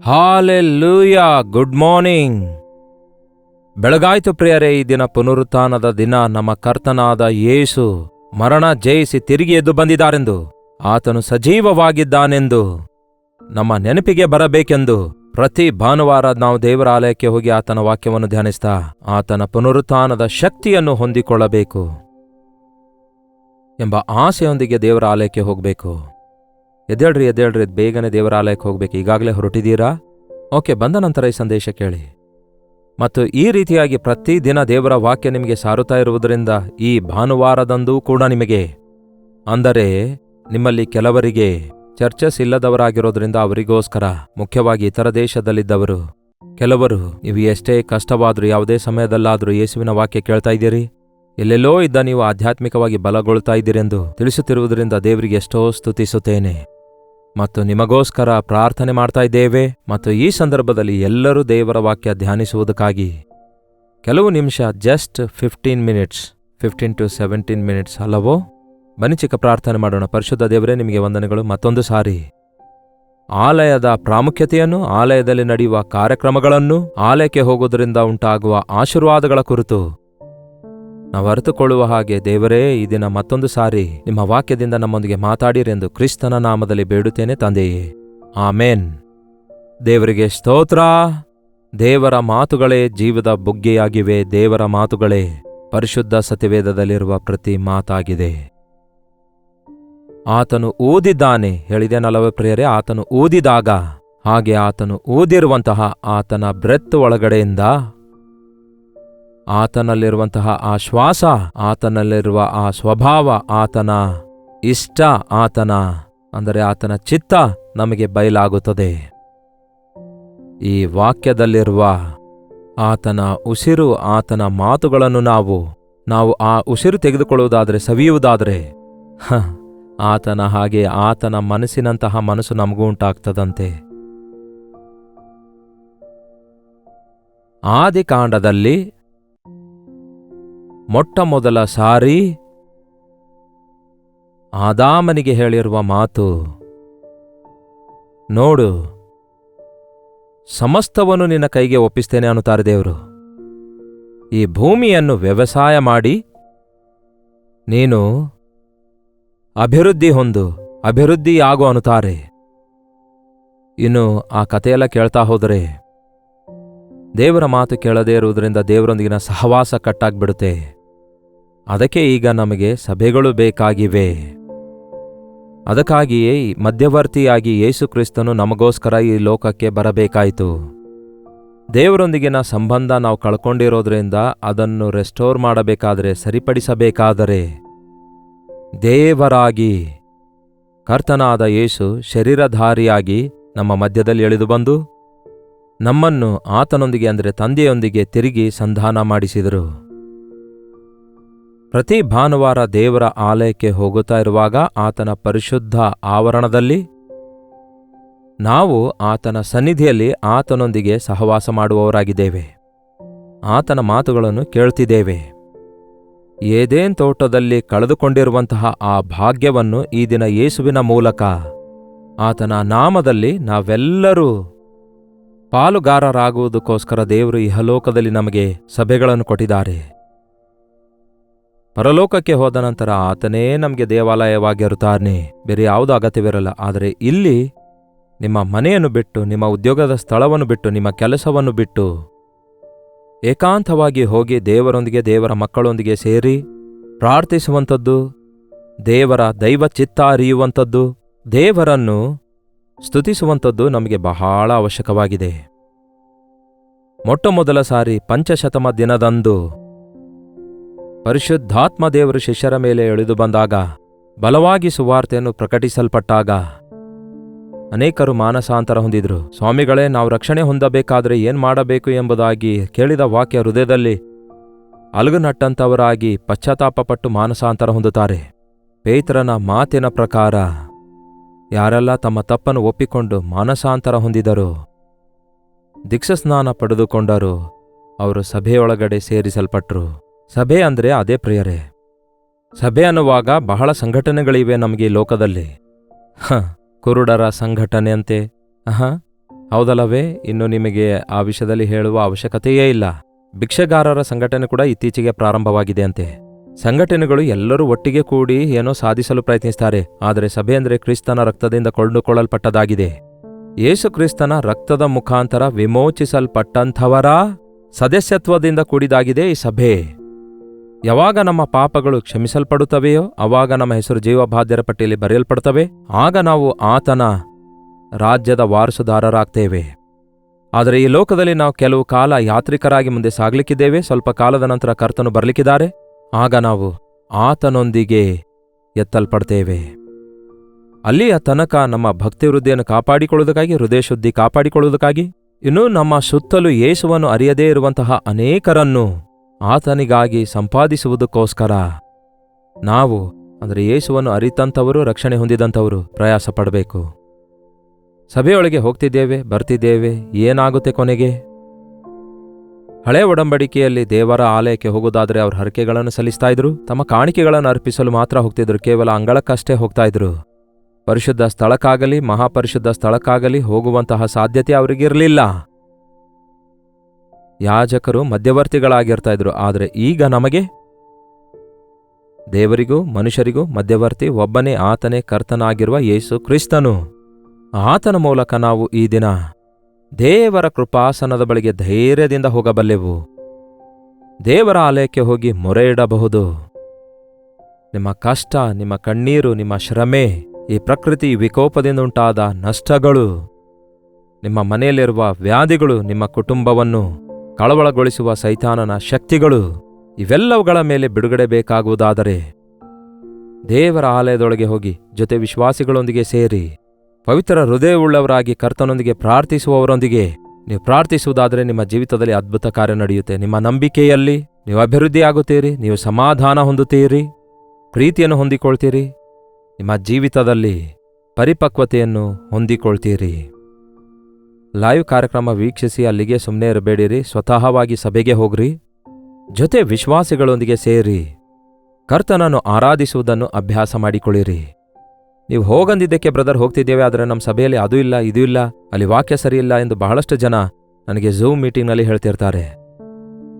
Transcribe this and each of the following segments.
Hallelujah. Good morning. ಬೆಳಗಾಯಿತು ಪ್ರಿಯರೇ. ಈ ದಿನ ಪುನರುತ್ಥಾನದ ದಿನ. ನಮ್ಮ ಕರ್ತನಾದ ಯೇಸು ಮರಣ ಜಯಿಸಿ ತಿರುಗಿ ಎದ್ದು ಬಂದಿದ್ದಾರೆಂದು, ಆತನು ಸಜೀವವಾಗಿದ್ದಾನೆಂದು ನಮ್ಮ ನೆನಪಿಗೆ ಬರಬೇಕೆಂದು ಪ್ರತಿ ಭಾನುವಾರ ನಾವು ದೇವರ ಆಲಯಕ್ಕೆ ಹೋಗಿ ಆತನ ವಾಕ್ಯವನ್ನು ಧ್ಯಾನಿಸ್ತಾ ಆತನ ಪುನರುತ್ಥಾನದ ಶಕ್ತಿಯನ್ನು ಹೊಂದಿಕೊಳ್ಳಬೇಕು ಎಂಬ ಆಸೆಯೊಂದಿಗೆ ದೇವರ ಆಲಯಕ್ಕೆ ಹೋಗಬೇಕು. ಎದ್ದೇಳ್ರಿ, ಬೇಗನೆ ದೇವರ ಆಲಯಕ್ಕೆ ಹೋಗ್ಬೇಕು. ಈಗಾಗಲೇ ಹೊರಟಿದ್ದೀರಾ? ಓಕೆ, ಬಂದ ನಂತರ ಈ ಸಂದೇಶ ಕೇಳಿ. ಮತ್ತು ಈ ರೀತಿಯಾಗಿ ಪ್ರತಿದಿನ ದೇವರ ವಾಕ್ಯ ನಿಮಗೆ ಸಾರುತ್ತಾ ಇರುವುದರಿಂದ ಈ ಭಾನುವಾರದಂದೂ ಕೂಡ ನಿಮಗೆ, ಅಂದರೆ ನಿಮ್ಮಲ್ಲಿ ಕೆಲವರಿಗೆ ಚರ್ಚಸ್ ಇಲ್ಲದವರಾಗಿರೋದ್ರಿಂದ ಅವರಿಗೋಸ್ಕರ, ಮುಖ್ಯವಾಗಿ ಇತರ ದೇಶದಲ್ಲಿದ್ದವರು, ಕೆಲವರು ನೀವು ಎಷ್ಟೇ ಕಷ್ಟವಾದರೂ ಯಾವುದೇ ಸಮಯದಲ್ಲಾದರೂ ಯೇಸುವಿನ ವಾಕ್ಯ ಕೇಳ್ತಾ ಇದ್ದೀರಿ, ಎಲ್ಲೆಲ್ಲೋ ಇದ್ದ ನೀವು ಆಧ್ಯಾತ್ಮಿಕವಾಗಿ ಬಲಗೊಳ್ತಾ ಇದ್ದೀರೆಂದು ತಿಳಿಸುತ್ತಿರುವುದರಿಂದ ದೇವರಿಗೆ ಎಷ್ಟೋ ಸ್ತುತಿಸುತ್ತೇನೆ ಮತ್ತು ನಿಮಗೋಸ್ಕರ ಪ್ರಾರ್ಥನೆ ಮಾಡ್ತಾ ಇದ್ದೇವೆ. ಮತ್ತು ಈ ಸಂದರ್ಭದಲ್ಲಿ ಎಲ್ಲರೂ ದೇವರ ವಾಕ್ಯ ಧ್ಯಾನಿಸುವುದಕ್ಕಾಗಿ ಕೆಲವು ನಿಮಿಷ, ಜಸ್ಟ್ 15 to 17 ಮಿನಿಟ್ಸ್ ಅಲ್ಲವೋ? ಬನ್ನಿ ಚಿಕ್ಕ ಪ್ರಾರ್ಥನೆ ಮಾಡೋಣ. ಪರಿಶುದ್ಧ ದೇವರೇ, ನಿಮಗೆ ವಂದನೆಗಳು. ಮತ್ತೊಂದು ಸಾರಿ ಆಲಯದ ಪ್ರಾಮುಖ್ಯತೆಯನ್ನು, ಆಲಯದಲ್ಲಿ ನಡೆಯುವ ಕಾರ್ಯಕ್ರಮಗಳನ್ನು, ಆಲಯಕ್ಕೆ ಹೋಗುವುದರಿಂದ ಉಂಟಾಗುವ ಆಶೀರ್ವಾದಗಳ ಕುರಿತು ನಾವು ಅರಿತುಕೊಳ್ಳುವ ಹಾಗೆ ದೇವರೇ, ಈ ದಿನ ಮತ್ತೊಂದು ಸಾರಿ ನಿಮ್ಮ ವಾಕ್ಯದಿಂದ ನಮ್ಮೊಂದಿಗೆ ಮಾತಾಡಿರೆಂದು ಕ್ರಿಸ್ತನ ನಾಮದಲ್ಲಿ ಬೇಡುತ್ತೇನೆ ತಂದೆಯೇ, ಆಮೇನ್. ದೇವರಿಗೆ ಸ್ತೋತ್ರ. ದೇವರ ಮಾತುಗಳೇ ಜೀವದ ಬುಗ್ಗೆಯಾಗಿವೆ. ದೇವರ ಮಾತುಗಳೇ ಪರಿಶುದ್ಧ ಸತ್ಯವೇದದಲ್ಲಿರುವ ಪ್ರತಿ ಮಾತಾಗಿದೆ. ಆತನು ಊದಿದ್ದಾನೆ ಹೇಳಿದೆನಲ್ಲವೇ ಪ್ರಿಯರೇ? ಆತನು ಊದಿದಾಗ, ಹಾಗೆ ಆತನು ಊದಿರುವಂತಹ ಆತನ ಬ್ರೆತ್ ಒಳಗಡೆಯಿಂದ ಆತನಲ್ಲಿರುವಂತಹ ಆ ಶ್ವಾಸ, ಆತನಲ್ಲಿರುವ ಆ ಸ್ವಭಾವ, ಆತನ ಇಷ್ಟ, ಆತನ ಅಂದರೆ ಆತನ ಚಿತ್ತ ನಮಗೆ ಬಯಲಾಗುತ್ತದೆ. ಈ ವಾಕ್ಯದಲ್ಲಿರುವ ಆತನ ಉಸಿರು, ಆತನ ಮಾತುಗಳನ್ನು ನಾವು ಆ ಉಸಿರು ತೆಗೆದುಕೊಳ್ಳುವುದಾದರೆ, ಸವಿಯುವುದಾದರೆ, ಆತನ ಹಾಗೆ ಆತನ ಮನಸ್ಸಿನಂತಹ ಮನಸ್ಸು ನಮಗೂ ಉಂಟಾಗ್ತದಂತೆ. ಆದಿಕಾಂಡದಲ್ಲಿ ಮೊಟ್ಟ ಮೊದಲ ಸಾರಿ ಆದಾಮನಿಗೆ ಹೇಳಿರುವ ಮಾತು, ನೋಡು, ಸಮಸ್ತವನ್ನು ನಿನ್ನ ಕೈಗೆ ಒಪ್ಪಿಸ್ತೇನೆ ಅನ್ನುತ್ತಾರೆ ದೇವರು. ಈ ಭೂಮಿಯನ್ನು ವ್ಯವಸಾಯ ಮಾಡಿ ನೀನು ಅಭಿವೃದ್ಧಿಯಾಗು ಅನ್ನುತ್ತಾರೆ. ಇನ್ನು ಆ ಕಥೆಯೆಲ್ಲ ಕೇಳ್ತಾ ಹೋದರೆ ದೇವರ ಮಾತು ಕೇಳದೇ ಇರುವುದರಿಂದ ದೇವರೊಂದಿಗಿನ ಸಹವಾಸ ಕಟ್ಟಾಗ್ಬಿಡುತ್ತೆ. ಅದಕ್ಕೆ ಈಗ ನಮಗೆ ಸಭೆಗಳು ಬೇಕಾಗಿವೆ. ಅದಕ್ಕಾಗಿಯೇ ಮಧ್ಯವರ್ತಿಯಾಗಿ ಯೇಸು ಕ್ರಿಸ್ತನು ನಮಗೋಸ್ಕರ ಈ ಲೋಕಕ್ಕೆ ಬರಬೇಕಾಯಿತು. ದೇವರೊಂದಿಗಿನ ಸಂಬಂಧ ನಾವು ಕಳ್ಕೊಂಡಿರೋದ್ರಿಂದ ಅದನ್ನು ರೆಸ್ಟೋರ್ ಮಾಡಬೇಕಾದರೆ, ಸರಿಪಡಿಸಬೇಕಾದರೆ, ದೇವರಾಗಿ ಕರ್ತನಾದ ಯೇಸು ಶರೀರಧಾರಿಯಾಗಿ ನಮ್ಮ ಮಧ್ಯದಲ್ಲಿ ಎಳೆದು ಬಂದು ನಮ್ಮನ್ನು ಆತನೊಂದಿಗೆ, ಅಂದರೆ ತಂದೆಯೊಂದಿಗೆ ತಿರುಗಿ ಸಂಧಾನ ಮಾಡಿಸಿದರು. ಪ್ರತಿ ಭಾನುವಾರ ದೇವರ ಆಲಯಕ್ಕೆ ಹೋಗುತ್ತಾ ಇರುವಾಗ ಆತನ ಪರಿಶುದ್ಧ ಆವರಣದಲ್ಲಿ ನಾವು ಆತನ ಸನ್ನಿಧಿಯಲ್ಲಿ ಆತನೊಂದಿಗೆ ಸಹವಾಸ ಮಾಡುವವರಾಗಿದ್ದೇವೆ. ಆತನ ಮಾತುಗಳನ್ನು ಕೇಳ್ತಿದ್ದೇವೆ. ಏದೇನ್ ತೋಟದಲ್ಲಿ ಕಳೆದುಕೊಂಡಿರುವಂತಹ ಆ ಭಾಗ್ಯವನ್ನು ಈ ದಿನ ಯೇಸುವಿನ ಮೂಲಕ, ಆತನ ನಾಮದಲ್ಲಿ ನಾವೆಲ್ಲರೂ ಪಾಲುಗಾರರಾಗುವುದಕ್ಕೋಸ್ಕರ ದೇವರು ಇಹಲೋಕದಲ್ಲಿ ನಮಗೆ ಸಭೆಗಳನ್ನು ಕೊಟ್ಟಿದ್ದಾರೆ. ಪರಲೋಕಕ್ಕೆ ಹೋದ ನಂತರ ಆತನೇ ನಮಗೆ ದೇವಾಲಯವಾಗಿರುತ್ತಾನೆ, ಬೇರೆ ಯಾವುದೂ ಅಗತ್ಯವಿರಲ್ಲ. ಆದರೆ ಇಲ್ಲಿ ನಿಮ್ಮ ಮನೆಯನ್ನು ಬಿಟ್ಟು, ನಿಮ್ಮ ಉದ್ಯೋಗದ ಸ್ಥಳವನ್ನು ಬಿಟ್ಟು, ನಿಮ್ಮ ಕೆಲಸವನ್ನು ಬಿಟ್ಟು ಏಕಾಂತವಾಗಿ ಹೋಗಿ ದೇವರೊಂದಿಗೆ, ದೇವರ ಮಕ್ಕಳೊಂದಿಗೆ ಸೇರಿ ಪ್ರಾರ್ಥಿಸುವಂಥದ್ದು, ದೇವರ ದೈವ ಚಿತ್ತ ಅರಿಯುವಂಥದ್ದು, ದೇವರನ್ನು ಸ್ತುತಿಸುವಂಥದ್ದು ನಮಗೆ ಬಹಳ ಅವಶ್ಯಕವಾಗಿದೆ. ಮೊಟ್ಟ ಮೊದಲ ಸಾರಿ ಪಂಚಶತಮ ದಿನದಂದು ಪರಿಶುದ್ಧಾತ್ಮ ದೇವರು ಶಿಷ್ಯರ ಮೇಲೆ ಇಳಿದು ಬಂದಾಗ, ಬಲವಾಗಿ ಸುವಾರ್ತೆಯನ್ನು ಪ್ರಕಟಿಸಲ್ಪಟ್ಟಾಗ ಅನೇಕರು ಮಾನಸಾಂತರ ಹೊಂದಿದ್ರು. ಸ್ವಾಮಿಗಳೇ, ನಾವು ರಕ್ಷಣೆ ಹೊಂದಬೇಕಾದರೆ ಏನು ಮಾಡಬೇಕು ಎಂಬುದಾಗಿ ಕೇಳಿದ ವಾಕ್ಯ ಹೃದಯದಲ್ಲಿ ಅಲುಗುನಟ್ಟಂಥವರಾಗಿ ಪಶ್ಚಾತ್ತಾಪಪಟ್ಟು ಮಾನಸಾಂತರ ಹೊಂದುತ್ತಾರೆ. ಪೇತ್ರನ ಮಾತಿನ ಪ್ರಕಾರ ಯಾರೆಲ್ಲ ತಮ್ಮ ತಪ್ಪನ್ನು ಒಪ್ಪಿಕೊಂಡು ಮಾನಸಾಂತರ ಹೊಂದಿದರು, ದೀಕ್ಷಾಸ್ನಾನ ಪಡೆದುಕೊಂಡರು, ಅವರು ಸಭೆಯೊಳಗಡೆ ಸೇರಿಸಲ್ಪಟ್ರು. ಸಭೆ ಅಂದರೆ ಅದೇ ಪ್ರಿಯರೇ. ಸಭೆ ಅನ್ನುವಾಗ ಬಹಳ ಸಂಘಟನೆಗಳಿವೆ ನಮಗೆ ಈ ಲೋಕದಲ್ಲಿ. ಕುರುಡರ ಸಂಘಟನೆ ಅಂತೆ, ಹೌದಲ್ಲವೇ? ಇನ್ನು ನಿಮಗೆ ಆ ವಿಷಯದಲ್ಲಿ ಹೇಳುವ ಅವಶ್ಯಕತೆಯೇ ಇಲ್ಲ. ಭಿಕ್ಷೆಗಾರರ ಸಂಘಟನೆ ಕೂಡ ಇತ್ತೀಚೆಗೆ ಪ್ರಾರಂಭವಾಗಿದೆ ಅಂತೆ. ಸಂಘಟನೆಗಳು ಎಲ್ಲರೂ ಒಟ್ಟಿಗೆ ಕೂಡಿ ಏನೋ ಸಾಧಿಸಲು ಪ್ರಯತ್ನಿಸ್ತಾರೆ. ಆದರೆ ಸಭೆ ಅಂದರೆ ಕ್ರಿಸ್ತನ ರಕ್ತದಿಂದ ಕೊಂಡುಕೊಳ್ಳಲ್ಪಟ್ಟದಾಗಿದೆ. ಯೇಸು ಕ್ರಿಸ್ತನ ರಕ್ತದ ಮುಖಾಂತರ ವಿಮೋಚಿಸಲ್ಪಟ್ಟಂಥವರ ಸದಸ್ಯತ್ವದಿಂದ ಕೂಡಿದಾಗಿದೆ ಈ ಸಭೆ. ಯಾವಾಗ ನಮ್ಮ ಪಾಪಗಳು ಕ್ಷಮಿಸಲ್ಪಡುತ್ತವೆಯೋ ಆವಾಗ ನಮ್ಮ ಹೆಸರು ಜೀವಬಾಧ್ಯರ ಪಟ್ಟಿಯಲ್ಲಿ ಬರೆಯಲ್ಪಡುತ್ತವೆ. ಆಗ ನಾವು ಆತನ ರಾಜ್ಯದ ವಾರಸುದಾರರಾಗ್ತೇವೆ. ಆದರೆ ಈ ಲೋಕದಲ್ಲಿ ನಾವು ಕೆಲವು ಕಾಲ ಯಾತ್ರಿಕರಾಗಿ ಮುಂದೆ ಸಾಗಲಿಕ್ಕಿದ್ದೇವೆ. ಸ್ವಲ್ಪ ಕಾಲದ ನಂತರ ಕರ್ತನು ಬರಲಿಕ್ಕಿದ್ದಾರೆ. ಆಗ ನಾವು ಆತನೊಂದಿಗೆ ಎತ್ತಲ್ಪಡ್ತೇವೆ. ಅಲ್ಲಿಯ ತನಕ ನಮ್ಮ ಭಕ್ತಿವೃದ್ಧಿಯನ್ನು ಕಾಪಾಡಿಕೊಳ್ಳುವುದಕ್ಕಾಗಿ, ಹೃದಯ ಶುದ್ಧಿ ಕಾಪಾಡಿಕೊಳ್ಳುವುದಕ್ಕಾಗಿ, ಇನ್ನೂ ನಮ್ಮ ಸುತ್ತಲೂ ಯೇಸುವನ್ನು ಅರಿಯದೇ ಇರುವಂತಹ ಅನೇಕರನ್ನು ಆತನಿಗಾಗಿ ಸಂಪಾದಿಸುವುದಕ್ಕೋಸ್ಕರ ನಾವು ಅಂದರೆ ಯೇಸುವನ್ನು ಅರಿತಂಥವರು, ರಕ್ಷಣೆ ಹೊಂದಿದಂಥವರು ಪ್ರಯಾಸ ಪಡಬೇಕು. ಸಭೆಯೊಳಗೆ ಹೋಗ್ತಿದ್ದೇವೆ, ಬರ್ತಿದ್ದೇವೆ, ಏನಾಗುತ್ತೆ ಕೊನೆಗೆ? ಹಳೆ ಒಡಂಬಡಿಕೆಯಲ್ಲಿ ದೇವರ ಆಲಯಕ್ಕೆ ಹೋಗುವುದಾದರೆ ಅವರು ಹರಕೆಗಳನ್ನು ಸಲ್ಲಿಸ್ತಾ ಇದ್ರು. ತಮ್ಮ ಕಾಣಿಕೆಗಳನ್ನು ಅರ್ಪಿಸಲು ಮಾತ್ರ ಹೋಗ್ತಿದ್ರು. ಕೇವಲ ಅಂಗಳಕ್ಕಷ್ಟೇ ಹೋಗ್ತಾ ಇದ್ರು. ಪರಿಶುದ್ಧ ಸ್ಥಳಕ್ಕಾಗಲಿ, ಮಹಾಪರಿಶುದ್ಧ ಸ್ಥಳಕ್ಕಾಗಲಿ ಹೋಗುವಂತಹ ಸಾಧ್ಯತೆ ಅವರಿಗಿರಲಿಲ್ಲ. ಯಾಜಕರು ಮಧ್ಯವರ್ತಿಗಳಾಗಿರ್ತಾ ಇದ್ರು. ಆದರೆ ಈಗ ನಮಗೆ ದೇವರಿಗೂ ಮನುಷ್ಯರಿಗೂ ಮಧ್ಯವರ್ತಿ ಒಬ್ಬನೇ, ಆತನೇ ಕರ್ತನಾಗಿರುವ ಯೇಸು ಕ್ರಿಸ್ತನು. ಆತನ ಮೂಲಕ ನಾವು ಈ ದಿನ ದೇವರ ಕೃಪಾಸನದ ಬಳಿಗೆ ಧೈರ್ಯದಿಂದ ಹೋಗಬಲ್ಲೆವು. ದೇವರ ಆಲಯಕ್ಕೆ ಹೋಗಿ ಮೊರೆ ಇಡಬಹುದು. ನಿಮ್ಮ ಕಷ್ಟ, ನಿಮ್ಮ ಕಣ್ಣೀರು, ನಿಮ್ಮ ಶ್ರಮೆ, ಈ ಪ್ರಕೃತಿ ವಿಕೋಪದಿಂದ ಉಂಟಾದ ನಷ್ಟಗಳು, ನಿಮ್ಮ ಮನೆಯಲ್ಲಿರುವ ವ್ಯಾಧಿಗಳು, ನಿಮ್ಮ ಕುಟುಂಬವನ್ನು ಕಳವಳಗೊಳಿಸುವ ಸೈತಾನನ ಶಕ್ತಿಗಳು, ಇವೆಲ್ಲವುಗಳ ಮೇಲೆ ಬಿಡುಗಡೆ ಬೇಕಾಗುವುದಾದರೆ ದೇವರ ಆಲಯದೊಳಗೆ ಹೋಗಿ ಜೊತೆ ವಿಶ್ವಾಸಿಗಳೊಂದಿಗೆ ಸೇರಿ ಪವಿತ್ರ ಹೃದಯವುಳ್ಳವರಾಗಿ ಕರ್ತನೊಂದಿಗೆ ಪ್ರಾರ್ಥಿಸುವವರೊಂದಿಗೆ ನೀವು ಪ್ರಾರ್ಥಿಸುವುದಾದರೆ ನಿಮ್ಮ ಜೀವಿತದಲ್ಲಿ ಅದ್ಭುತ ಕಾರ್ಯ ನಡೆಯುತ್ತೆ. ನಿಮ್ಮ ನಂಬಿಕೆಯಲ್ಲಿ ನೀವು ಅಭಿವೃದ್ಧಿಯಾಗುತ್ತೀರಿ, ನೀವು ಸಮಾಧಾನ ಹೊಂದುತ್ತೀರಿ, ಪ್ರೀತಿಯನ್ನು ಹೊಂದಿಕೊಳ್ತೀರಿ, ನಿಮ್ಮ ಜೀವಿತದಲ್ಲಿ ಪರಿಪಕ್ವತೆಯನ್ನು ಹೊಂದಿಕೊಳ್ತೀರಿ. ಲೈವ್ ಕಾರ್ಯಕ್ರಮ ವೀಕ್ಷಿಸಿ ಅಲ್ಲಿಗೆ ಸುಮ್ಮನೆ ಇರಬೇಡಿರಿ. ಸ್ವತಃವಾಗಿ ಸಭೆಗೆ ಹೋಗ್ರಿ. ಜೊತೆ ವಿಶ್ವಾಸಿಗಳೊಂದಿಗೆ ಸೇರಿ ಕರ್ತನನ್ನು ಆರಾಧಿಸುವುದನ್ನು ಅಭ್ಯಾಸ ಮಾಡಿಕೊಳ್ಳಿರಿ. ನೀವು ಹೋಗಂದಿದ್ದಕ್ಕೆ ಬ್ರದರ್ ಹೋಗ್ತಿದ್ದೇವೆ, ಆದರೆ ನಮ್ಮ ಸಭೆಯಲ್ಲಿ ಅದು ಇಲ್ಲ, ಇದು ಇಲ್ಲ, ಅಲ್ಲಿ ವಾಕ್ಯ ಸರಿಯಿಲ್ಲ ಎಂದು ಬಹಳಷ್ಟು ಜನ ನನಗೆ ಝೂಮ್ ಮೀಟಿಂಗ್ನಲ್ಲಿ ಹೇಳ್ತಿರ್ತಾರೆ.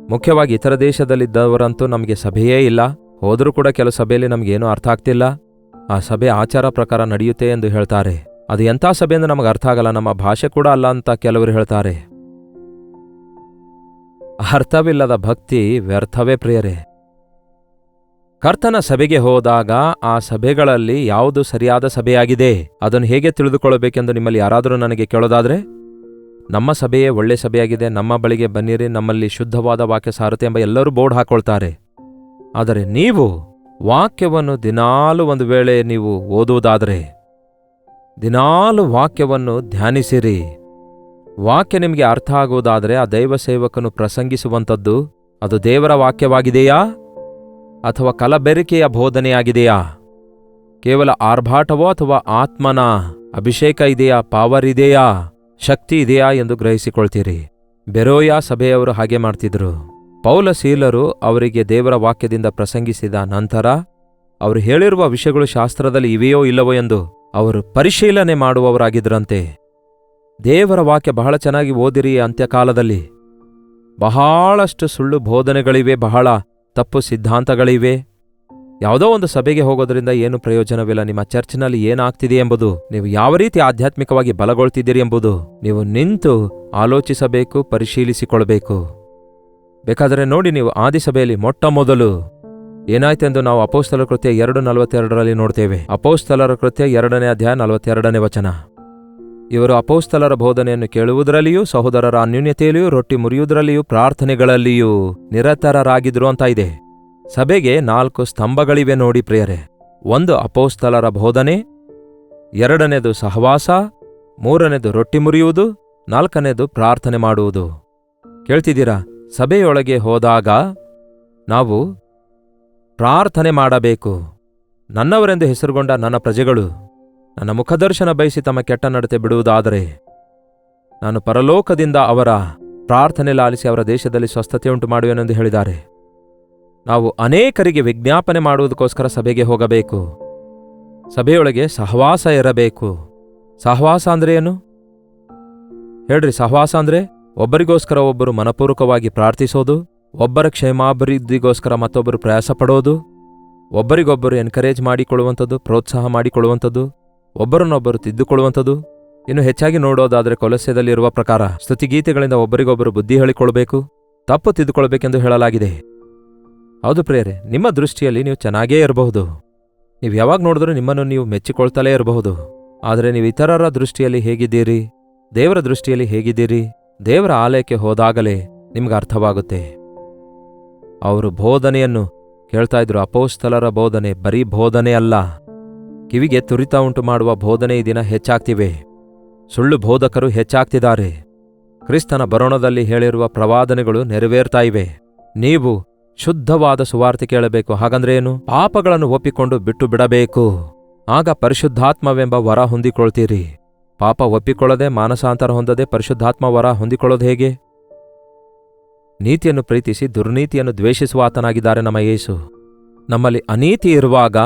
ಮುಖ್ಯವಾಗಿ ಇತರ ದೇಶದಲ್ಲಿದ್ದವರಂತೂ ನಮಗೆ ಸಭೆಯೇ ಇಲ್ಲ, ಹೋದರೂ ಕೂಡ ಕೆಲವು ಸಭೆಯಲ್ಲಿ ನಮಗೇನೂ ಅರ್ಥ ಆಗ್ತಿಲ್ಲ, ಆ ಸಭೆ ಆಚಾರ ಪ್ರಕಾರ ನಡೆಯುತ್ತೆ ಎಂದು ಹೇಳ್ತಾರೆ. ಅದು ಎಂಥ ಸಭೆ ಎಂದು ನಮಗೆ ಅರ್ಥ ಆಗಲ್ಲ, ನಮ್ಮ ಭಾಷೆ ಕೂಡ ಅಲ್ಲ ಅಂತ ಕೆಲವರು ಹೇಳ್ತಾರೆ. ಅರ್ಥವಿಲ್ಲದ ಭಕ್ತಿ ವ್ಯರ್ಥವೇ ಪ್ರಿಯರೇ. ಕರ್ತನ ಸಭೆಗೆ ಹೋದಾಗ ಆ ಸಭೆಗಳಲ್ಲಿ ಯಾವುದು ಸರಿಯಾದ ಸಭೆಯಾಗಿದೆ ಅದನ್ನು ಹೇಗೆ ತಿಳಿದುಕೊಳ್ಳಬೇಕೆಂದು ನಿಮ್ಮಲ್ಲಿ ಯಾರಾದರೂ ನನಗೆ ಕೇಳೋದಾದರೆ, ನಮ್ಮ ಸಭೆಯೇ ಒಳ್ಳೆ ಸಭೆಯಾಗಿದೆ, ನಮ್ಮ ಬಳಿಗೆ ಬನ್ನಿರಿ, ನಮ್ಮಲ್ಲಿ ಶುದ್ಧವಾದ ವಾಕ್ಯ ಸಾರುತ್ತೆ ಎಂಬ ಎಲ್ಲರೂ ಬೋರ್ಡ್ ಹಾಕೊಳ್ತಾರೆ. ಆದರೆ ನೀವು ವಾಕ್ಯವನ್ನು ದಿನಾಲು ಒಂದು ವೇಳೆ ನೀವು ಓದುವುದಾದರೆ, ದಿನಾಲು ವಾಕ್ಯವನ್ನು ಧ್ಯಾನಿಸಿರಿ. ವಾಕ್ಯ ನಿಮಗೆ ಅರ್ಥ ಆಗುವುದಾದರೆ ಆ ದೈವ ಸೇವಕನು ಪ್ರಸಂಗಿಸುವಂಥದ್ದು ಅದು ದೇವರ ವಾಕ್ಯವಾಗಿದೆಯಾ ಅಥವಾ ಕಲಬೆರಿಕೆಯ ಬೋಧನೆಯಾಗಿದೆಯಾ? ಕೇವಲ ಆರ್ಭಾಟವೋ ಅಥವಾ ಆತ್ಮನ ಅಭಿಷೇಕ ಇದೆಯಾ, ಪವರ್ ಇದೆಯಾ, ಶಕ್ತಿ ಇದೆಯಾ ಎಂದು ಗ್ರಹಿಸಿಕೊಳ್ತೀರಿ. ಬೆರೋಯ ಸಭೆಯವರು ಹಾಗೆ ಮಾಡ್ತಿದ್ರು. ಪೌಲ ಸೀಲರು ಅವರಿಗೆ ದೇವರ ವಾಕ್ಯದಿಂದ ಪ್ರಸಂಗಿಸಿದ ನಂತರ ಅವರು ಹೇಳಿರುವ ವಿಷಯಗಳು ಶಾಸ್ತ್ರದಲ್ಲಿ ಇವೆಯೋ ಇಲ್ಲವೋ ಎಂದು ಅವರು ಪರಿಶೀಲನೆ ಮಾಡುವವರಾಗಿದ್ರಂತೆ. ದೇವರ ವಾಕ್ಯ ಬಹಳ ಚೆನ್ನಾಗಿ ಓದಿರಿ. ಅಂತ್ಯಕಾಲದಲ್ಲಿ ಬಹಳಷ್ಟು ಸುಳ್ಳು ಬೋಧನೆಗಳಿವೆ, ಬಹಳ ತಪ್ಪು ಸಿದ್ಧಾಂತಗಳಿವೆ. ಯಾವುದೋ ಒಂದು ಸಭೆಗೆ ಹೋಗೋದ್ರಿಂದ ಏನು ಪ್ರಯೋಜನವಿಲ್ಲ. ನಿಮ್ಮ ಚರ್ಚ್ನಲ್ಲಿ ಏನಾಗ್ತಿದೆ ಎಂಬುದು, ನೀವು ಯಾವ ರೀತಿ ಆಧ್ಯಾತ್ಮಿಕವಾಗಿ ಬಲಗೊಳ್ತಿದ್ದೀರಿ ಎಂಬುದು ನೀವು ನಿಂತು ಆಲೋಚಿಸಬೇಕು, ಪರಿಶೀಲಿಸಿಕೊಳ್ಬೇಕು. ಬೇಕಾದರೆ ನೋಡಿ, ನೀವು ಆದಿಸಭೆಯಲ್ಲಿ ಮೊಟ್ಟ ಮೊದಲು ಏನಾಯ್ತೆಂದು ನಾವು ಅಪೊಸ್ತಲರ ಕೃತ್ಯ 2:42 ನೋಡ್ತೇವೆ. ಅಪೊಸ್ತಲರ ಕೃತ್ಯ 2ನೇ ಅಧ್ಯಾಯ 42ನೇ ವಚನ. ಇವರು ಅಪೊಸ್ತಲರ ಬೋಧನೆಯನ್ನು ಕೇಳುವುದರಲ್ಲಿಯೂ, ಸಹೋದರರ ಅನ್ಯೋನ್ಯತೆಯಲ್ಲಿಯೂ, ರೊಟ್ಟಿ ಮುರಿಯುವುದರಲ್ಲಿಯೂ, ಪ್ರಾರ್ಥನೆಗಳಲ್ಲಿಯೂ ನಿರತರಾಗಿದ್ರು ಅಂತ ಇದೆ. ಸಭೆಗೆ 4 ಸ್ತಂಭಗಳಿವೆ ನೋಡಿ ಪ್ರಿಯರೇ. 1 ಅಪೊಸ್ತಲರ ಬೋಧನೆ, 2ನೇದು ಸಹವಾಸ, 3ನೇದು ರೊಟ್ಟಿ ಮುರಿಯುವುದು, 4ನೇದು ಪ್ರಾರ್ಥನೆ ಮಾಡುವುದು. ಕೇಳ್ತಿದ್ದೀರಾ? ಸಭೆಯೊಳಗೆ ಹೋದಾಗ ನಾವು ಪ್ರಾರ್ಥನೆ ಮಾಡಬೇಕು. ನನ್ನವರೆಂದು ಹೆಸರುಗೊಂಡ ನನ್ನ ಪ್ರಜೆಗಳು ನನ್ನ ಮುಖದರ್ಶನ ಬಯಸಿ ತಮ್ಮ ಕೆಟ್ಟ ನಡತೆ ಬಿಡುವುದಾದರೆ ನಾನು ಪರಲೋಕದಿಂದ ಅವರ ಪ್ರಾರ್ಥನೆ ಲಾಲಿಸಿ ಅವರ ದೇಶದಲ್ಲಿ ಸ್ವಸ್ಥತೆಯುಂಟು ಮಾಡುವೆನೆಂದು ಹೇಳಿದ್ದಾರೆ. ನಾವು ಅನೇಕರಿಗೆ ವಿಜ್ಞಾಪನೆ ಮಾಡುವುದಕ್ಕೋಸ್ಕರ ಸಭೆಗೆ ಹೋಗಬೇಕು. ಸಭೆಯೊಳಗೆ ಸಹವಾಸ ಇರಬೇಕು. ಸಹವಾಸ ಅಂದ್ರೆ ಏನು? ಹೇಳ್ರಿ, ಸಹವಾಸ ಅಂದ್ರೆ ಒಬ್ಬರಿಗೋಸ್ಕರ ಒಬ್ಬರು ಮನಪೂರ್ವಕವಾಗಿ ಪ್ರಾರ್ಥಿಸೋದು, ಒಬ್ಬರ ಕ್ಷೇಮಾಭಿವೃದ್ಧಿಗೋಸ್ಕರ ಮತ್ತೊಬ್ಬರು ಪ್ರಯಾಸ ಪಡೋದು, ಒಬ್ಬರಿಗೊಬ್ಬರು ಎನ್ಕರೇಜ್ ಮಾಡಿಕೊಳ್ಳುವಂಥದ್ದು, ಪ್ರೋತ್ಸಾಹ ಮಾಡಿಕೊಳ್ಳುವಂಥದ್ದು, ಒಬ್ಬರನ್ನೊಬ್ಬರು ತಿದ್ದುಕೊಳ್ಳುವಂಥದ್ದು. ಇನ್ನು ಹೆಚ್ಚಾಗಿ ನೋಡೋದಾದರೆ ಕೊಲೊಸ್ಸೆಯದಲ್ಲಿರುವ ಪ್ರಕಾರ ಸ್ತುತಿಗೀತೆಗಳಿಂದ ಒಬ್ಬರಿಗೊಬ್ಬರು ಬುದ್ಧಿ ಹೇಳಿಕೊಳ್ಬೇಕು, ತಪ್ಪು ತಿದ್ದುಕೊಳ್ಬೇಕೆಂದು ಹೇಳಲಾಗಿದೆ. ಹೌದು ಪ್ರಿಯರೇ, ನಿಮ್ಮ ದೃಷ್ಟಿಯಲ್ಲಿ ನೀವು ಚೆನ್ನಾಗೇ ಇರಬಹುದು, ನೀವು ಯಾವಾಗ ನೋಡಿದ್ರೂ ನಿಮ್ಮನ್ನು ನೀವು ಮೆಚ್ಚಿಕೊಳ್ತಲೇ ಇರಬಹುದು. ಆದರೆ ನೀವು ಇತರರ ದೃಷ್ಟಿಯಲ್ಲಿ ಹೇಗಿದ್ದೀರಿ, ದೇವರ ದೃಷ್ಟಿಯಲ್ಲಿ ಹೇಗಿದ್ದೀರಿ, ದೇವರ ಆಲಯಕ್ಕೆ ಹೋದಾಗಲೇ ನಿಮ್ಗೆ ಅರ್ಥವಾಗುತ್ತೆ. ಅವರು ಬೋಧನೆಯನ್ನು ಕೇಳ್ತಾ ಇದ್ರು. ಅಪೊಸ್ತಲರ ಬೋಧನೆ ಬರೀ ಬೋಧನೆ ಅಲ್ಲ, ಕಿವಿಗೆ ತುರಿತ ಉಂಟು ಮಾಡುವ ಬೋಧನೆ ಈ ದಿನ ಹೆಚ್ಚಾಗ್ತಿವೆ. ಸುಳ್ಳು ಬೋಧಕರು ಹೆಚ್ಚಾಗ್ತಿದ್ದಾರೆ. ಕ್ರಿಸ್ತನ ಬರೋಣದಲ್ಲಿ ಹೇಳಿರುವ ಪ್ರವಾದನೆಗಳು ನೆರವೇರ್ತಾ ಇವೆ. ನೀವು ಶುದ್ಧವಾದ ಸುವಾರ್ತೆ ಕೇಳಬೇಕು. ಹಾಗಂದ್ರೆ ಏನು? ಪಾಪಗಳನ್ನು ಒಪ್ಪಿಕೊಂಡು ಬಿಟ್ಟು ಬಿಡಬೇಕು. ಆಗ ಪರಿಶುದ್ಧಾತ್ಮವೆಂಬ ವರ ಹೊಂದಿಕೊಳ್ತೀರಿ. ಪಾಪ ಒಪ್ಪಿಕೊಳ್ಳದೆ, ಮಾನಸಾಂತರ ಹೊಂದದೆ ಪರಿಶುದ್ಧಾತ್ಮ ವರ ಹೊಂದಿಕೊಳ್ಳೋದು ಹೇಗೆ? ನೀತಿಯನ್ನು ಪ್ರೀತಿಸಿ ದುರ್ನೀತಿಯನ್ನು ದ್ವೇಷಿಸುವ ಆತನಾಗಿದ್ದಾರೆ ನಮ್ಮ ಯೇಸು. ನಮ್ಮಲ್ಲಿ ಅನೀತಿ ಇರುವಾಗ,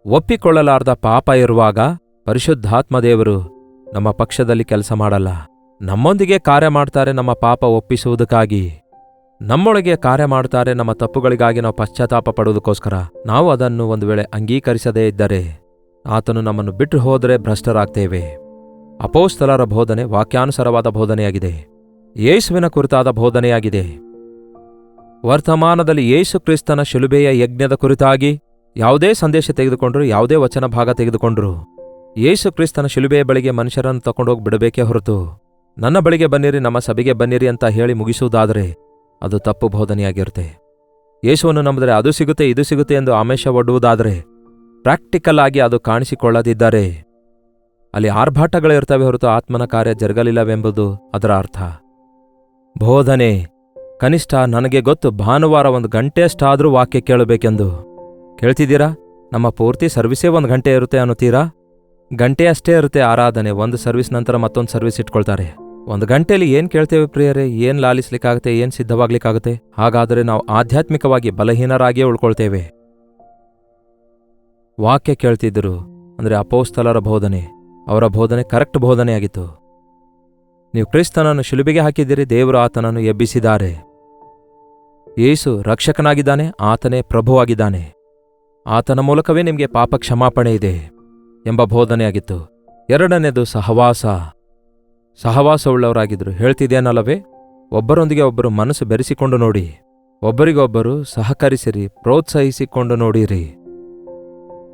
ಒಪ್ಪಿಕೊಳ್ಳಲಾರ್ದ ಪಾಪ ಇರುವಾಗ ಪರಿಶುದ್ಧಾತ್ಮ ದೇವರು ನಮ್ಮ ಪಕ್ಷದಲ್ಲಿ ಕೆಲಸ ಮಾಡಲ್ಲ. ನಮ್ಮೊಂದಿಗೆ ಕಾರ್ಯ ಮಾಡ್ತಾರೆ ನಮ್ಮ ಪಾಪ ಒಪ್ಪಿಸುವುದಕ್ಕಾಗಿ, ನಮ್ಮೊಳಗೆ ಕಾರ್ಯ ಮಾಡ್ತಾರೆ ನಮ್ಮ ತಪ್ಪುಗಳಿಗಾಗಿ ನಾವು ಪಶ್ಚಾತ್ತಾಪ ಪಡುವುದಕ್ಕೋಸ್ಕರ. ನಾವು ಅದನ್ನು ಒಂದು ವೇಳೆ ಅಂಗೀಕರಿಸದೇ ಇದ್ದರೆ ಆತನು ನಮ್ಮನ್ನು ಬಿಟ್ಟು ಹೋದರೆ ಭ್ರಷ್ಟರಾಗ್ತೇವೆ. ಅಪೊಸ್ತಲರ ಬೋಧನೆ ವಾಕ್ಯಾನುಸಾರವಾದ ಬೋಧನೆಯಾಗಿದೆ, ಯೇಸುವಿನ ಕುರಿತಾದ ಬೋಧನೆಯಾಗಿದೆ. ವರ್ತಮಾನದಲ್ಲಿ ಯೇಸು ಕ್ರಿಸ್ತನ ಶಿಲುಬೆಯ ಯಜ್ಞದ ಕುರಿತಾಗಿ ಯಾವುದೇ ಸಂದೇಶ ತೆಗೆದುಕೊಂಡ್ರು, ಯಾವುದೇ ವಚನ ಭಾಗ ತೆಗೆದುಕೊಂಡ್ರು, ಯೇಸು ಕ್ರಿಸ್ತನ ಶಿಲುಬೆಯ ಬಳಿಗೆ ಮನುಷ್ಯರನ್ನು ತಗೊಂಡೋಗಿ ಬಿಡಬೇಕೇ ಹೊರತು ನನ್ನ ಬಳಿಗೆ ಬನ್ನಿರಿ, ನಮ್ಮ ಸಭೆಗೆ ಬನ್ನಿರಿ ಅಂತ ಹೇಳಿ ಮುಗಿಸುವುದಾದರೆ ಅದು ತಪ್ಪು ಬೋಧನೆಯಾಗಿರುತ್ತೆ. ಯೇಸುವನ್ನು ನಂಬಿದರೆ ಅದು ಸಿಗುತ್ತೆ ಇದು ಸಿಗುತ್ತೆ ಎಂದು ಆಮಿಷ ಒಡ್ಡುವುದಾದರೆ, ಪ್ರಾಕ್ಟಿಕಲ್ ಆಗಿ ಅದು ಕಾಣಿಸಿಕೊಳ್ಳದಿದ್ದರೆ ಅಲ್ಲಿ ಆರ್ಭಾಟಗಳಿರ್ತವೆ ಹೊರತು ಆತ್ಮನ ಕಾರ್ಯ ಜರುಗಲಿಲ್ಲವೆಂಬುದು ಅದರ ಅರ್ಥ. ಬೋಧನೆ ಕನಿಷ್ಠ ನನಗೆ ಗೊತ್ತು, ಭಾನುವಾರ 1 ಗಂಟೆಯಷ್ಟಾದರೂ ವಾಕ್ಯ ಕೇಳಬೇಕೆಂದು. ಕೇಳ್ತಿದ್ದೀರಾ? ನಮ್ಮ ಪೂರ್ತಿ ಸರ್ವಿಸೇ 1 ಗಂಟೆ ಇರುತ್ತೆ ಅನ್ನುತ್ತೀರಾ? ಗಂಟೆಯಷ್ಟೇ ಇರುತ್ತೆ ಆರಾಧನೆ. 1 ಸರ್ವಿಸ್ ನಂತರ ಮತ್ತೊಂದು ಸರ್ವಿಸ್ ಇಟ್ಕೊಳ್ತಾರೆ. 1 ಗಂಟೆಯಲ್ಲಿ ಏನು ಕೇಳ್ತೇವೆ ಪ್ರಿಯರೇ? ಏನು ಲಾಲಿಸ್ಲಿಕ್ಕಾಗುತ್ತೆ? ಏನು ಸಿದ್ಧವಾಗ್ಲಿಕ್ಕಾಗುತ್ತೆ? ಹಾಗಾದರೆ ನಾವು ಆಧ್ಯಾತ್ಮಿಕವಾಗಿ ಬಲಹೀನರಾಗಿಯೇ ಉಳ್ಕೊಳ್ತೇವೆ. ವಾಕ್ಯ ಕೇಳ್ತಿದ್ದರು ಅಂದರೆ ಅಪೊಸ್ತಲರ ಬೋಧನೆ, ಅವರ ಬೋಧನೆ ಕರೆಕ್ಟ್ ಬೋಧನೆಯಾಗಿತ್ತು. ನೀವು ಕ್ರಿಸ್ತನನ್ನು ಶಿಲುಬೆಗೆ ಹಾಕಿದ್ದೀರಿ, ದೇವರು ಆತನನ್ನು ಎಬ್ಬಿಸಿದ್ದಾರೆ. ಯೇಸು ರಕ್ಷಕನಾಗಿದ್ದಾನೆ, ಆತನೇ ಪ್ರಭುವಾಗಿದ್ದಾನೆ, ಆತನ ಮೂಲಕವೇ ನಿಮಗೆ ಪಾಪ ಕ್ಷಮಾಪಣೆ ಇದೆ ಎಂಬ ಬೋಧನೆಯಾಗಿತ್ತು. ಎರಡನೇದು ಸಹವಾಸವುಳ್ಳವರಾಗಿದ್ದರು. ಹೇಳ್ತಿದ್ದೇನಲ್ಲವೇ? ಒಬ್ಬರೊಂದಿಗೆ ಒಬ್ಬರು ಮನಸ್ಸು ಬೆರೆಸಿಕೊಂಡು ನೋಡಿ, ಒಬ್ಬರಿಗೊಬ್ಬರು ಸಹಕರಿಸಿರಿ, ಪ್ರೋತ್ಸಾಹಿಸಿಕೊಂಡು ನೋಡಿರಿ.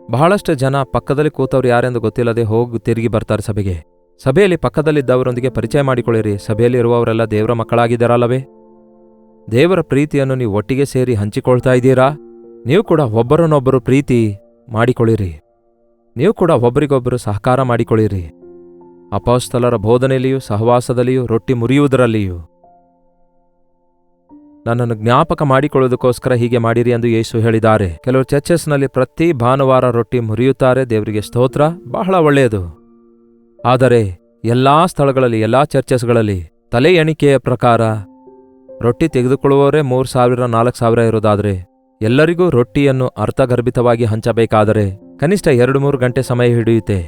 ಬಹಳಷ್ಟು ಜನ ಪಕ್ಕದಲ್ಲಿ ಕೂತವ್ರು ಯಾರೆಂದು ಗೊತ್ತಿಲ್ಲದೆ ಹೋಗಿ ತಿರುಗಿ ಬರ್ತಾರೆ ಸಭೆಗೆ. ಸಭೆಯಲ್ಲಿ ಪಕ್ಕದಲ್ಲಿದ್ದವರೊಂದಿಗೆ ಪರಿಚಯ ಮಾಡಿಕೊಳ್ಳಿರಿ. ಸಭೆಯಲ್ಲಿ ಇರುವವರೆಲ್ಲ ದೇವರ ಮಕ್ಕಳಾಗಿದ್ದಾರಲ್ಲವೇ? ದೇವರ ಪ್ರೀತಿಯನ್ನು ನೀವು ಒಟ್ಟಿಗೆ ಸೇರಿ ಹಂಚಿಕೊಳ್ತಾ ಇದ್ದೀರಾ? ನೀವು ಕೂಡ ಒಬ್ಬರನ್ನೊಬ್ಬರು ಪ್ರೀತಿ ಮಾಡಿಕೊಳ್ಳಿರಿ. ನೀವು ಕೂಡ ಒಬ್ಬರಿಗೊಬ್ಬರು ಸಹಕಾರ ಮಾಡಿಕೊಳ್ಳಿರಿ. ಅಪೊಸ್ತಲರ ಬೋಧನೆಯಲ್ಲಿಯೂ ಸಹವಾಸದಲ್ಲಿಯೂ ರೊಟ್ಟಿ ಮುರಿಯುವುದರಲ್ಲಿಯೂ ನನ್ನನ್ನು ಜ್ಞಾಪಕ ಮಾಡಿಕೊಳ್ಳುವುದಕ್ಕೋಸ್ಕರ ಹೀಗೆ ಮಾಡಿರಿ ಎಂದು ಯೇಸು ಹೇಳಿದ್ದಾರೆ. ಕೆಲವು ಚರ್ಚಸ್ನಲ್ಲಿ ಪ್ರತಿ ಭಾನುವಾರ ರೊಟ್ಟಿ ಮುರಿಯುತ್ತಾರೆ, ದೇವರಿಗೆ ಸ್ತೋತ್ರ, ಬಹಳ ಒಳ್ಳೆಯದು. ಆದರೆ ಎಲ್ಲಾ ಸ್ಥಳಗಳಲ್ಲಿ, ಎಲ್ಲಾ ಚರ್ಚಸ್ಗಳಲ್ಲಿ ತಲೆ ಎಣಿಕೆಯ ಪ್ರಕಾರ ರೊಟ್ಟಿ ತೆಗೆದುಕೊಳ್ಳುವವರೇ 3,000 4,000 ಇರೋದಾದರೆ, ಎಲ್ಲರಿಗೂ ರೊಟ್ಟಿಯನ್ನು ಅರ್ಥಗರ್ಭಿತವಾಗಿ ಹಂಚಬೇಕಾದರೆ ಕನಿಷ್ಠ 2-3 ಗಂಟೆ ಸಮಯ ಹಿಡಿಯುತ್ತೆ.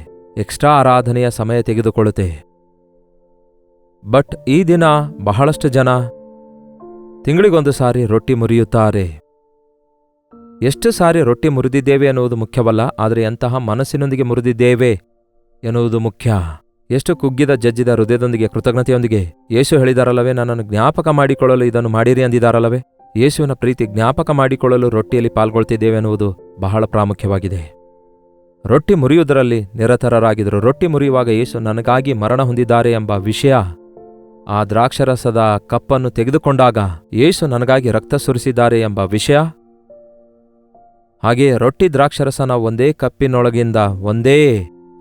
ಎಕ್ಸ್ಟ್ರಾ ಆರಾಧನೆಯ ಸಮಯ ತೆಗೆದುಕೊಳ್ಳುತ್ತೆ. ಬಟ್ ಈ ದಿನ ಬಹಳಷ್ಟು ಜನ ತಿಂಗಳಿಗೊಂದು ಸಾರಿ ರೊಟ್ಟಿ ಮುರಿಯುತ್ತಾರೆ. ಎಷ್ಟು ಸಾರಿ ರೊಟ್ಟಿ ಮುರಿದಿದ್ದೇವೆ ಎನ್ನುವುದು ಮುಖ್ಯವಲ್ಲ, ಆದರೆ ಎಂತಹ ಮನಸ್ಸಿನೊಂದಿಗೆ ಮುರಿದಿದ್ದೇವೆ ಎನ್ನುವುದು ಮುಖ್ಯ. ಎಷ್ಟು ಕುಗ್ಗಿದ ಜಜ್ಜಿದ ಹೃದಯದೊಂದಿಗೆ, ಕೃತಜ್ಞತೆಯೊಂದಿಗೆ. ಯೇಸು ಹೇಳಿದಾರಲ್ಲವೇ, ನನ್ನನ್ನು ಜ್ಞಾಪಕ ಮಾಡಿಕೊಳ್ಳಲು ಇದನ್ನು ಮಾಡಿರಿ ಅಂದಿದ್ದಾರಲ್ಲವೇ? ಯೇಸುವಿನ ಪ್ರೀತಿ ಜ್ಞಾಪಕ ಮಾಡಿಕೊಳ್ಳಲು ರೊಟ್ಟಿಯಲ್ಲಿ ಪಾಲ್ಗೊಳ್ತಿದ್ದೇವೆ ಎನ್ನುವುದು ಬಹಳ ಪ್ರಾಮುಖ್ಯವಾಗಿದೆ. ರೊಟ್ಟಿ ಮುರಿಯುವುದರಲ್ಲಿ ನಿರತರಾಗಿದ್ದರು. ರೊಟ್ಟಿ ಮುರಿಯುವಾಗ ಯೇಸು ನನಗಾಗಿ ಮರಣ ಹೊಂದಿದ್ದಾರೆ ಎಂಬ ವಿಷಯ, ಆ ದ್ರಾಕ್ಷರಸದ ಕಪ್ಪನ್ನು ತೆಗೆದುಕೊಂಡಾಗ ಯೇಸು ನನಗಾಗಿ ರಕ್ತ ಸುರಿಸಿದ್ದಾರೆ ಎಂಬ ವಿಷಯ, ಹಾಗೆಯೇ ರೊಟ್ಟಿ ದ್ರಾಕ್ಷರಸ ನಾವು ಒಂದೇ ಕಪ್ಪಿನೊಳಗಿಂದ, ಒಂದೇ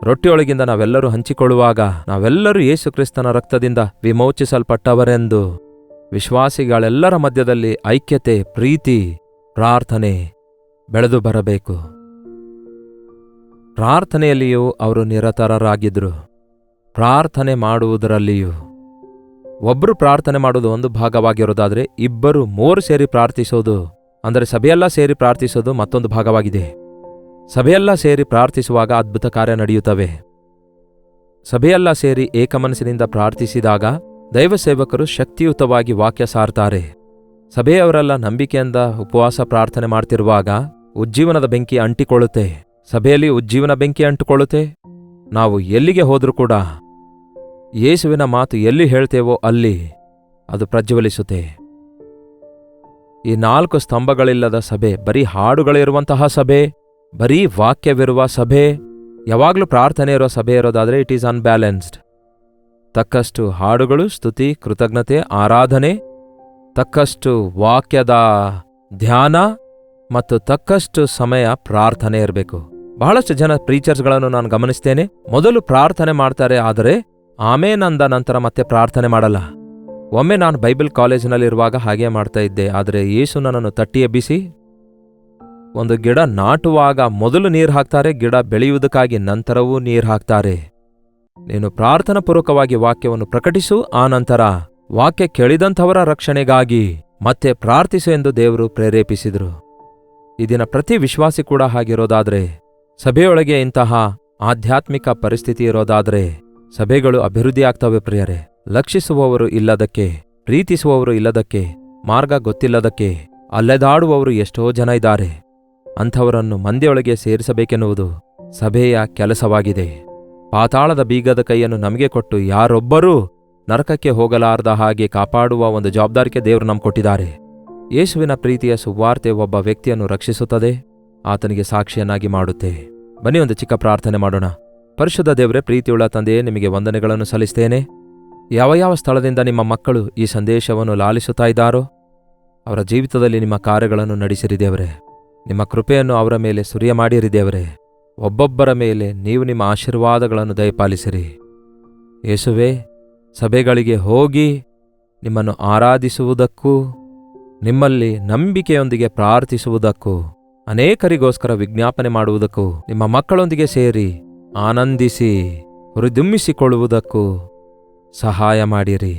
ರೊಟ್ಟಿಯೊಳಗಿಂದ ನಾವೆಲ್ಲರೂ ಹಂಚಿಕೊಳ್ಳುವಾಗ ನಾವೆಲ್ಲರೂ ಯೇಸು ಕ್ರಿಸ್ತನ ರಕ್ತದಿಂದ ವಿಮೋಚಿಸಲ್ಪಟ್ಟವರೆಂದು ವಿಶ್ವಾಸಿಗಳೆಲ್ಲರ ಮಧ್ಯದಲ್ಲಿ ಐಕ್ಯತೆ, ಪ್ರೀತಿ, ಪ್ರಾರ್ಥನೆ ಬೆಳೆದು ಬರಬೇಕು. ಪ್ರಾರ್ಥನೆಯಲ್ಲಿಯೂ ಅವರು ನಿರತರಾಗಿದ್ದರು. ಪ್ರಾರ್ಥನೆ ಮಾಡುವುದರಲ್ಲಿಯೂ ಒಬ್ಬರು ಪ್ರಾರ್ಥನೆ ಮಾಡುವುದು ಒಂದು ಭಾಗವಾಗಿರೋದಾದರೆ, 2-3 ಸೇರಿ ಪ್ರಾರ್ಥಿಸೋದು ಅಂದರೆ ಸಭೆಯೆಲ್ಲ ಸೇರಿ ಪ್ರಾರ್ಥಿಸೋದು ಮತ್ತೊಂದು ಭಾಗವಾಗಿದೆ. ಸಭೆಯೆಲ್ಲ ಸೇರಿ ಪ್ರಾರ್ಥಿಸುವಾಗ ಅದ್ಭುತ ಕಾರ್ಯ ನಡೆಯುತ್ತವೆ. ಸಭೆಯೆಲ್ಲ ಸೇರಿ ಏಕಮನಸ್ಸಿನಿಂದ ಪ್ರಾರ್ಥಿಸಿದಾಗ ದೈವ ಸೇವಕರು ಶಕ್ತಿಯುತವಾಗಿ ವಾಕ್ಯ ಸಾರ್ತಾರೆ. ಸಭೆಯವರೆಲ್ಲ ನಂಬಿಕೆಯಿಂದ ಉಪವಾಸ ಪ್ರಾರ್ಥನೆ ಮಾಡ್ತಿರುವಾಗ ಉಜ್ಜೀವನದ ಬೆಂಕಿ ಅಂಟಿಕೊಳ್ಳುತ್ತೆ. ಸಭೆಯಲ್ಲಿ ಉಜ್ಜೀವನ ಬೆಂಕಿ ಅಂಟಿಕೊಳ್ಳುತ್ತೆ. ನಾವು ಎಲ್ಲಿಗೆ ಹೋದ್ರೂ ಕೂಡ ಯೇಸುವಿನ ಮಾತು ಎಲ್ಲಿ ಹೇಳ್ತೇವೋ ಅಲ್ಲಿ ಅದು ಪ್ರಜ್ವಲಿಸುತ್ತೆ. ಈ 4 ಸ್ತಂಭಗಳಿಲ್ಲದ ಸಭೆ, ಬರೀ ಹಾಡುಗಳಿರುವಂತಹ ಸಭೆ, ಬರೀ ವಾಕ್ಯವಿರುವ ಸಭೆ, ಯಾವಾಗಲೂ ಪ್ರಾರ್ಥನೆ ಇರೋ ಸಭೆ ಇರೋದಾದರೆ ಇಟ್ ಈಸ್ ಅನ್ಬ್ಯಾಲೆನ್ಸ್ಡ್. ತಕ್ಕಷ್ಟು ಹಾಡುಗಳು, ಸ್ತುತಿ, ಕೃತಜ್ಞತೆ, ಆರಾಧನೆ, ತಕ್ಕಷ್ಟು ವಾಕ್ಯದ ಧ್ಯಾನ ಮತ್ತು ತಕ್ಕಷ್ಟು ಸಮಯ ಪ್ರಾರ್ಥನೆ ಇರಬೇಕು. ಬಹಳಷ್ಟು ಜನ ಪ್ರೀಚರ್ಸ್ಗಳನ್ನು ನಾನು ಗಮನಿಸ್ತೇನೆ, ಮೊದಲು ಪ್ರಾರ್ಥನೆ ಮಾಡ್ತಾರೆ, ಆದರೆ ಆಮೇನ್ ಅಂದ ನಂತರ ಮತ್ತೆ ಪ್ರಾರ್ಥನೆ ಮಾಡಲ್ಲ. ಒಮ್ಮೆ ನಾನು ಬೈಬಲ್ ಕಾಲೇಜಿನಲ್ಲಿರುವಾಗ ಹಾಗೆ ಮಾಡ್ತಾ ಇದ್ದೆ. ಆದರೆ ಯೇಸು ನನ್ನನ್ನು ತಟ್ಟಿ ಎಬ್ಬಿಸಿ, ಒಂದು ಗಿಡ ನಾಟುವಾಗ ಮೊದಲು ನೀರು ಹಾಕ್ತಾರೆ, ಗಿಡ ಬೆಳೆಯುವುದಕ್ಕಾಗಿ ನಂತರವೂ ನೀರು ಹಾಕ್ತಾರೆ. ನೀನು ಪ್ರಾರ್ಥನಾಪೂರ್ವಕವಾಗಿ ವಾಕ್ಯವನ್ನು ಪ್ರಕಟಿಸು, ಆ ನಂತರ ವಾಕ್ಯ ಕೇಳಿದಂಥವರ ರಕ್ಷಣೆಗಾಗಿ ಮತ್ತೆ ಪ್ರಾರ್ಥಿಸು ಎಂದು ದೇವರು ಪ್ರೇರೇಪಿಸಿದರು. ಈ ದಿನ ಪ್ರತಿ ವಿಶ್ವಾಸಿ ಕೂಡ ಹಾಗಿರೋದಾದ್ರೆ, ಸಭೆಯೊಳಗೆ ಇಂತಹ ಆಧ್ಯಾತ್ಮಿಕ ಪರಿಸ್ಥಿತಿ ಇರೋದಾದ್ರೆ ಸಭೆಗಳು ಅಭಿವೃದ್ಧಿಯಾಗ್ತವೆ ಪ್ರಿಯರೇ. ಲಕ್ಷಿಸುವವರು ಇಲ್ಲದಕ್ಕೆ, ಪ್ರೀತಿಸುವವರು ಇಲ್ಲದಕ್ಕೆ, ಮಾರ್ಗ ಗೊತ್ತಿಲ್ಲದಕ್ಕೆ ಅಲೆದಾಡುವವರು ಎಷ್ಟೋ ಜನ ಇದ್ದಾರೆ. ಅಂಥವರನ್ನು ಮಂದೆಯೊಳಗೆ ಸೇರಿಸಬೇಕೆನ್ನುವುದು ಸಭೆಯ ಕೆಲಸವಾಗಿದೆ. ಪಾತಾಳದ ಬೀಗದ ಕೈಯನ್ನು ನಮಗೆ ಕೊಟ್ಟು ಯಾರೊಬ್ಬರೂ ನರಕಕ್ಕೆ ಹೋಗಲಾರದ ಹಾಗೆ ಕಾಪಾಡುವ ಒಂದು ಜವಾಬ್ದಾರಿಕೆ ದೇವರು ನಮ್ಗೆ ಕೊಟ್ಟಿದ್ದಾರೆ. ಯೇಸುವಿನ ಪ್ರೀತಿಯ ಸುವಾರ್ತೆ ಒಬ್ಬ ವ್ಯಕ್ತಿಯನ್ನು ರಕ್ಷಿಸುತ್ತದೆ, ಆತನಿಗೆ ಸಾಕ್ಷಿಯನ್ನಾಗಿ ಮಾಡುತ್ತೆ. ಬನ್ನಿ ಒಂದು ಚಿಕ್ಕ ಪ್ರಾರ್ಥನೆ ಮಾಡೋಣ. ಪರಿಶುದ್ಧ ದೇವರೇ, ಪ್ರೀತಿಯುಳ್ಳ ತಂದೆಯೇ, ನಿಮಗೆ ವಂದನೆಗಳನ್ನು ಸಲ್ಲಿಸ್ತೇನೆ. ಯಾವ ಸ್ಥಳದಿಂದ ನಿಮ್ಮ ಮಕ್ಕಳು ಈ ಸಂದೇಶವನ್ನು ಲಾಲಿಸುತ್ತಾ ಇದ್ದಾರೋ ಅವರ ಜೀವಿತದಲ್ಲಿ ನಿಮ್ಮ ಕಾರ್ಯಗಳನ್ನು ನಡೆಸಿರಿ ದೇವರೇ. ನಿಮ್ಮ ಕೃಪೆಯನ್ನು ಅವರ ಮೇಲೆ ಸುರಿಯ ಮಾಡಿರಿ ದೇವರೇ. ಒಬ್ಬೊಬ್ಬರ ಮೇಲೆ ನೀವು ನಿಮ್ಮ ಆಶೀರ್ವಾದಗಳನ್ನು ದಯಪಾಲಿಸಿರಿ. ಯೇಸುವೇ, ಸಭೆಗಳಿಗೆ ಹೋಗಿ ನಿಮ್ಮನ್ನು ಆರಾಧಿಸುವುದಕ್ಕೂ ನಿಮ್ಮಲ್ಲಿ ನಂಬಿಕೆಯೊಂದಿಗೆ ಪ್ರಾರ್ಥಿಸುವುದಕ್ಕೂ ಅನೇಕರಿಗೋಸ್ಕರ ವಿಜ್ಞಾಪನೆ ಮಾಡುವುದಕ್ಕೂ ನಿಮ್ಮ ಮಕ್ಕಳೊಂದಿಗೆ ಸೇರಿ ಆನಂದಿಸಿ ಹುರಿದುಂಬಿಸಿಕೊಳ್ಳುವುದಕ್ಕೂ ಸಹಾಯ ಮಾಡಿರಿ.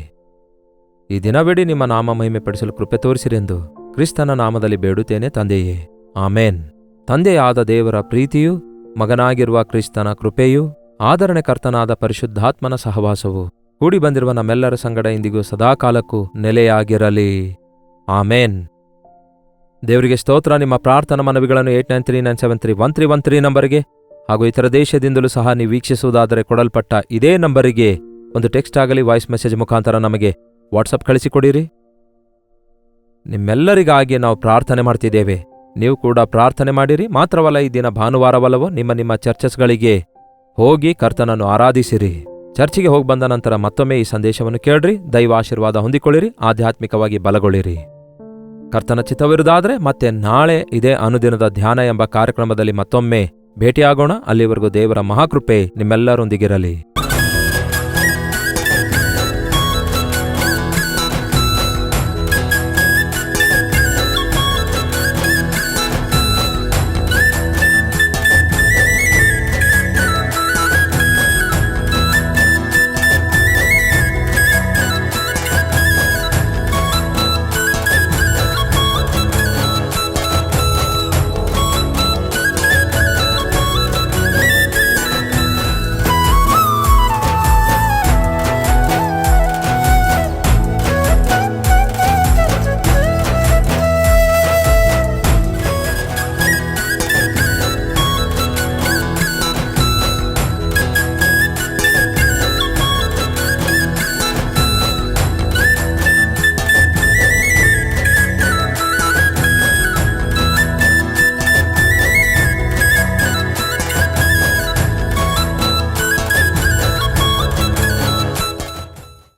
ಈ ದಿನವಿಡೀ ನಿಮ್ಮ ನಾಮ ಮಹಿಮೆಪಡಿಸಲು ಕೃಪೆ ತೋರಿಸಿರೆಂದು ಕ್ರಿಸ್ತನ ನಾಮದಲ್ಲಿ ಬೇಡುತ್ತೇನೆ ತಂದೆಯೇ, ಆಮೇನ್. ತಂದೆಯಾದ ದೇವರ ಪ್ರೀತಿಯೂ ಮಗನಾಗಿರುವ ಕ್ರಿಸ್ತನ ಕೃಪೆಯೂ ಆದರಣೆಕರ್ತನಾದ ಪರಿಶುದ್ಧಾತ್ಮನ ಸಹವಾಸವು ಕೂಡಿ ಬಂದಿರುವ ನಮ್ಮೆಲ್ಲರ ಸಂಗಡ ಇಂದಿಗೂ ಸದಾಕಾಲಕ್ಕೂ ನೆಲೆಯಾಗಿರಲಿ. ಆಮೇನ್. ದೇವರಿಗೆ ಸ್ತೋತ್ರ. ನಿಮ್ಮ ಪ್ರಾರ್ಥನಾ ಮನವಿಗಳನ್ನು 8939731313 ನಂಬರಿಗೆ ಹಾಗೂ ಇತರ ದೇಶದಿಂದಲೂ ಸಹ ನೀವು ವೀಕ್ಷಿಸುವುದಾದರೆ ಕೊಡಲ್ಪಟ್ಟ ಇದೇ ನಂಬರಿಗೆ ಒಂದು ಟೆಕ್ಸ್ಟ್ ಆಗಲಿ ವಾಯ್ಸ್ ಮೆಸೇಜ್ ಮುಖಾಂತರ ನಮಗೆ ವಾಟ್ಸಪ್ ಕಳಿಸಿಕೊಡಿರಿ. ನಿಮ್ಮೆಲ್ಲರಿಗಾಗಿ ನಾವು ಪ್ರಾರ್ಥನೆ ಮಾಡ್ತಿದ್ದೇವೆ. ನೀವು ಕೂಡ ಪ್ರಾರ್ಥನೆ ಮಾಡಿರಿ. ಮಾತ್ರವಲ್ಲ, ಈ ದಿನ ಭಾನುವಾರವಲ್ಲವೋ ನಿಮ್ಮ ಚರ್ಚಸ್ಗಳಿಗೆ ಹೋಗಿ ಕರ್ತನನ್ನು ಆರಾಧಿಸಿರಿ. ಚರ್ಚಿಗೆ ಹೋಗಿ ಬಂದ ನಂತರ ಮತ್ತೊಮ್ಮೆ ಈ ಸಂದೇಶವನ್ನು ಕೇಳ್ರಿ, ದೈವ ಆಶೀರ್ವಾದ ಹೊಂದಿಕೊಳ್ಳಿರಿ, ಆಧ್ಯಾತ್ಮಿಕವಾಗಿ ಬಲಗೊಳ್ಳಿರಿ. ಕರ್ತನ ಚಿತ್ತವಿರುವುದಾದರೆ ಮತ್ತೆ ನಾಳೆ ಇದೇ ಅನುದಿನದ ಧ್ಯಾನ ಎಂಬ ಕಾರ್ಯಕ್ರಮದಲ್ಲಿ ಮತ್ತೊಮ್ಮೆ ಭೇಟಿಯಾಗೋಣ. ಅಲ್ಲಿವರೆಗೂ ದೇವರ ಮಹಾಕೃಪೆ ನಿಮ್ಮೆಲ್ಲರೊಂದಿಗಿರಲಿ.